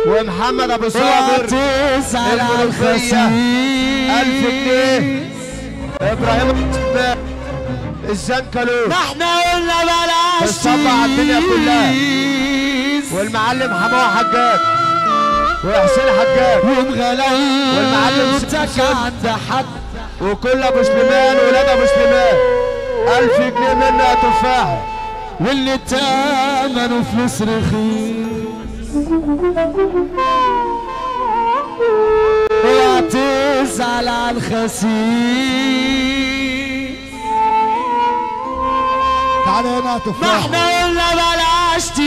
ومحمد ابو صابر المنوفية 1000 جنيه. ابراهيم الزنكلو احنا قلنا بلاش الصبع على الدنيا كلها. والمعلم حماه حجاج وحسين حجاج والمعلم عند حد وكل ابو سليمان ولاد ابو سليمان 1000 جنيه منه يا تفاحه. واللي تامنوا فلوس رخيص اوعى تزعل على الخسيس. تعالى هنا يا تفاحه. ما احنا قلنا بلاش تقيس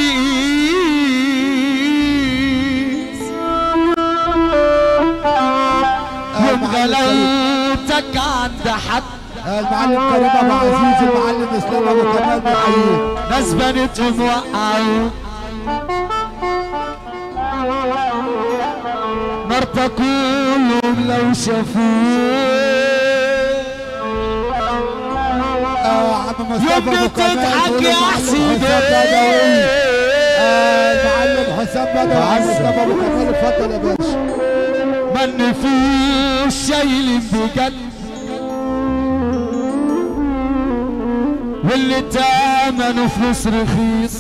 يوم غلاوتك عند حد. المعلم كريم ابو عزيز المعلم اسلام ابو كمال بحييك. ناس بنتهم وقعوا مرتا كلهم لو شافوه. عم مصطفى ابو بتضحك يا حسين. المعلم حسام بدر مصطفى ابو كمال اتفضل يا باشا. من فيش شايل بجد واللي تامنوا فلوس رخيص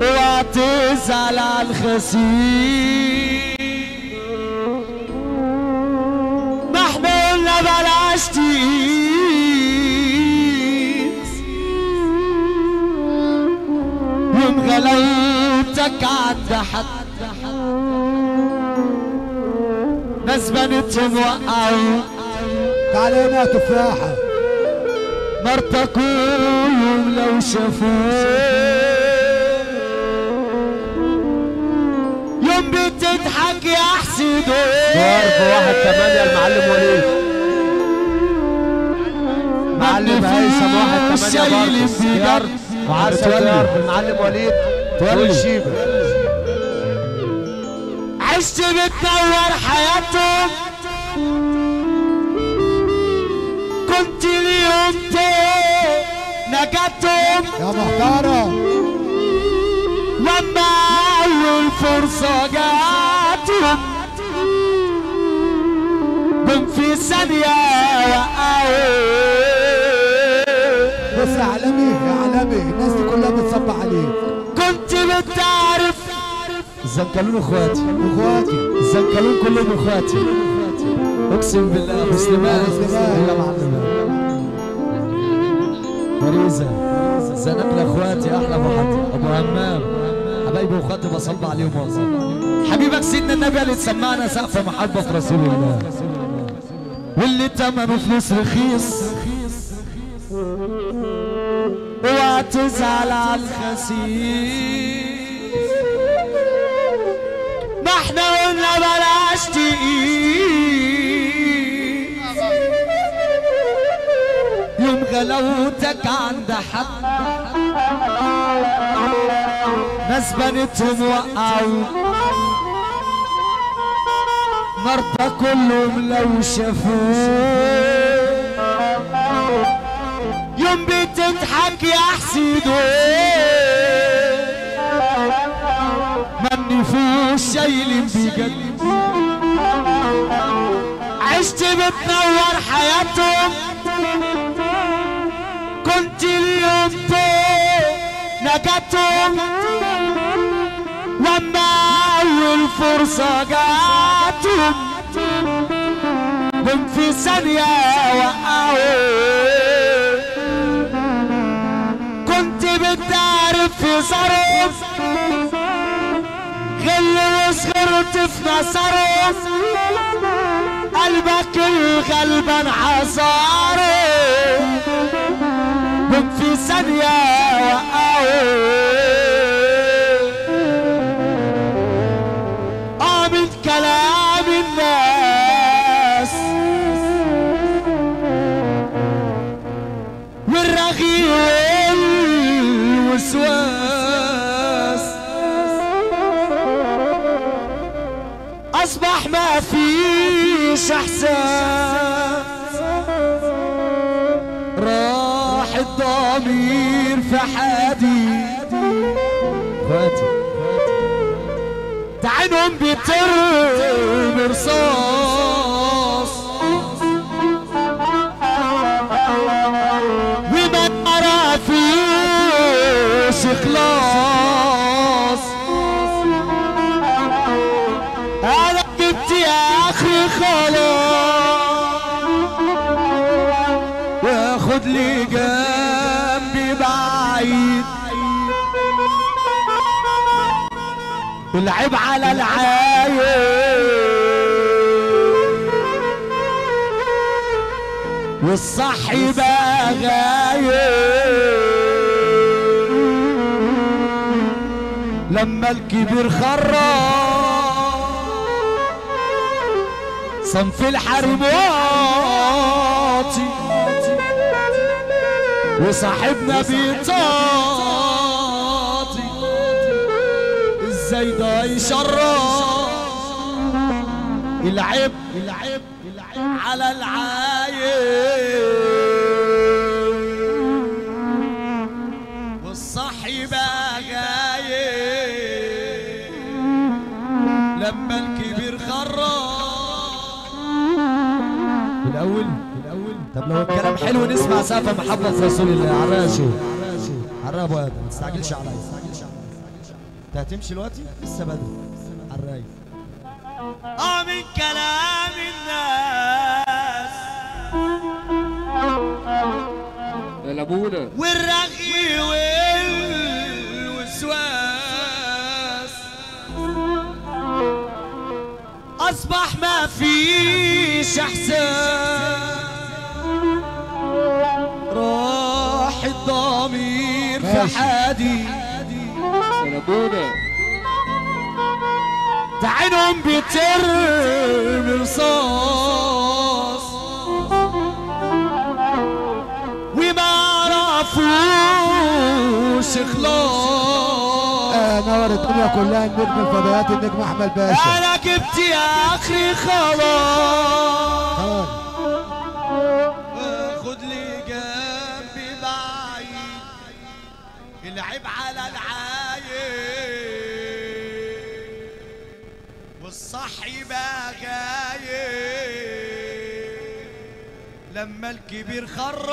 اوعى تزعل على الخسيس. ما احنا قلنا بلاش تقيس يوم غلاوتك عند حد. ناس بنتهم وقعوا تعالى هنا يا تفاحه. مرتا كلهم لو شافوه يوم بتضحك يحسدوه. ضرب 1-8 المعلم وليد. معلم هيثم 1-8 برضه سيار وعارف المعلم وليد والشيبه. عشت بتنور حياتهم كنت اليوم نجاتهم يا محترم. لما اول فرصة جاتهم قم في ثانية وقعوا. بص يا عالمي يا عالمي الناس دي كلها بتصب عليك. كنت بتعرف الزنكلون اخواتي الزنكلون كلهم اخواتي اقسم بالله. مسلمان يا معلم مريزة زنقل اخواتي احلى ابو همام حبايبي واخواتي بصب عليهم واصل. حبيبك سيدنا النبي اللي تسمعنا سقف محبة رسول الله واللي تمنوا فلوس رخيص اوعى تزعل على الخسيس. ما احنا قلنا بلاش تقيس يوم غلاوتك عند حد. ناس بنتهم وقعوا مرتا كلهم لو شافوه يوم بتضحك يحسدوه. من فيش شايل بجد عشت بتنور حياتهم كنت اليوم نجاتهم لما اول فرصة جاتهم قم في ثانية وقعوا. كنت بتعرف في ظرف غل وصغرت في نصرف قلبك الغلبان حصاره قم في ثانية وقعوا. من كلام الناس والرغي والوسواس اصبح ما فيش احساس. راح الضمير في حديد اخواتي ده عينهم بترمي رصاص وما عرفوش خلاص. انا جبت يا اخي خلاص واخد لي جنبي بعيد العيب على العايب والصح بقى غايب لما الكبير خرج صنف الحريم واطي وصاحبنا بيطاطي ازاي ده يشرف العيب على العايب والصح بقى غايب لما الكبير خرج. الأول طب لو الكلام حلو نسمع سقفة محبة رسول الله. عراشو عرابو يا ما تستعجلش عليا. انت هتمشي دلوقتي؟ لسه بدري. عالرايق. من كلام الناس يا لابونا والرغي والوسواس اصبح ما فيش احساس راح الضمير في حادي يا لابونا ده عينهم بترمي رصاص وما عرفوش خلاص. نور الدنيا كلها النجم الفضائيات النجم احمد باشا. انا جبت يا اخي خلاص خد لي جنبي بعيد العيب على العايب والصح يبقى غايب لما الكبير خرج.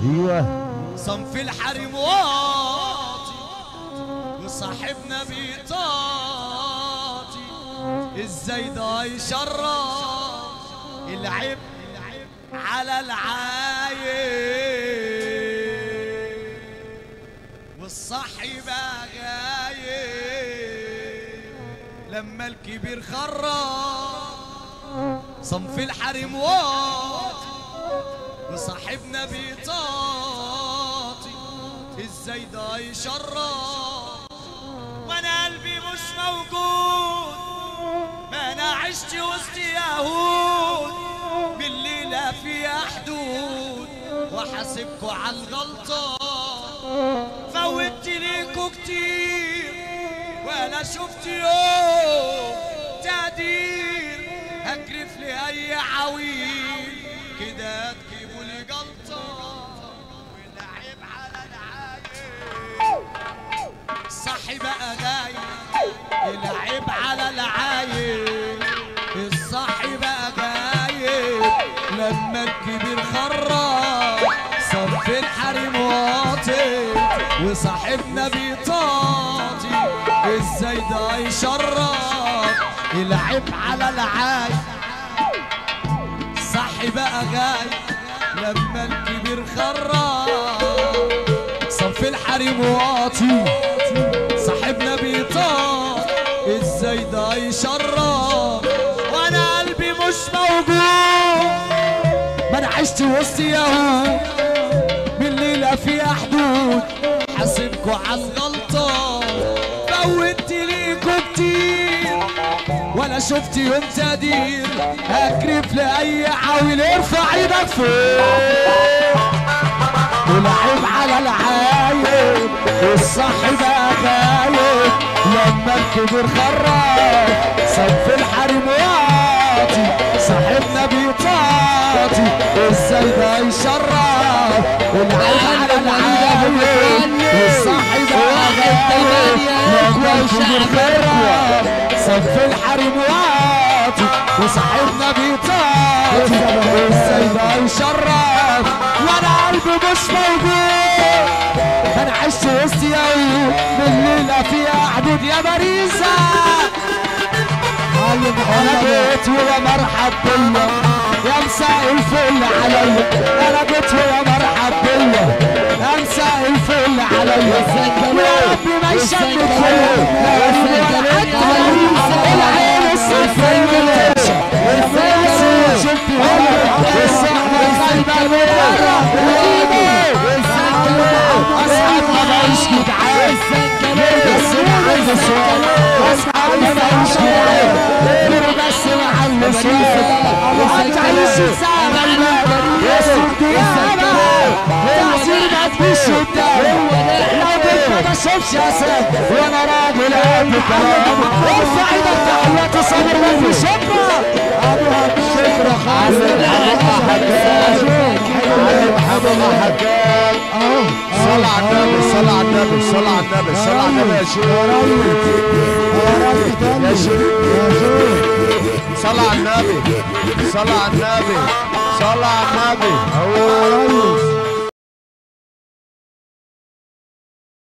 ايوه صنف الحريم واطي وصاحبنا بيطاطي ازاي ده يشرف العيب على العايب والصح يبقى غايب لما الكبير خرج. صنف الحريم واطي وصاحبنا بيطاطي ازاي ده يشرف وانا قلبي مش موجود ما انا عشت وسط يهود بالليلة فيها حدود وحاسبكوا على الغلطة فوتت ليكوا كتير ولا شفت يوم تقدير هكرف لي اي عويل كده تجيبوا لي جلطة والعيب على العايب الصح بقى غايب العيب على العايب الصح بقى غايب لما الكبير خرج صف الحريم واطي وصاحبنا بيطاطي ازاي ده يشرف العيب على العايب صح بقى غايب لما الكبير خرج صف الحريم واطي صاحبنا بيطاط ازاي ده يشرف وانا قلبي مش موجود ما انا عشت وسط يهود بالليلة فيها حدود حاسبكوا على الغلطة فوتت ليكوا كتير ولا شفت يوم تقدير هكرف لاي عاويل ارفع ايدك فوق والعيب على العايب والصح بقى غايب لما الكبير خرج صف الحريم واطي صاحبنا بيطاطي ازاي ده يشرف والعيب على العايب والصح بقى غايب وشعبنا صف الحريم واطي وصاحبنا بيطاطي ازاي ده يشرف وانا قلبي مش موجود. انا عشت وسط يوم من ليله فيها حدود يا باريسا. انا جيت ويا مرحب بيا يا مساء الفل عليا. انا جيت ويا مرحب بيا يا مساء الفل عليا. ويا ربي ما يشمت فيا العين الصفر شفت الصحبه خايبه من اصحابنا ما يش جدعان بس محل سؤال. اصحابنا ما يش جدعان بس محل سؤال. هتعيش سهل يا سيدي تعزير ما تجيش قدام. لو بنت ما اشوفش اسد وانا راجل قد كلام. ارفع ايدك تحياتي صابر وفي شكرا ابوها شكرا خالد محمد حكام. صل على النبي صل على النبي صل على النبي صل على النبي يا شيخ يا شيخ. صل على النبي صل على النبي صل على النبي.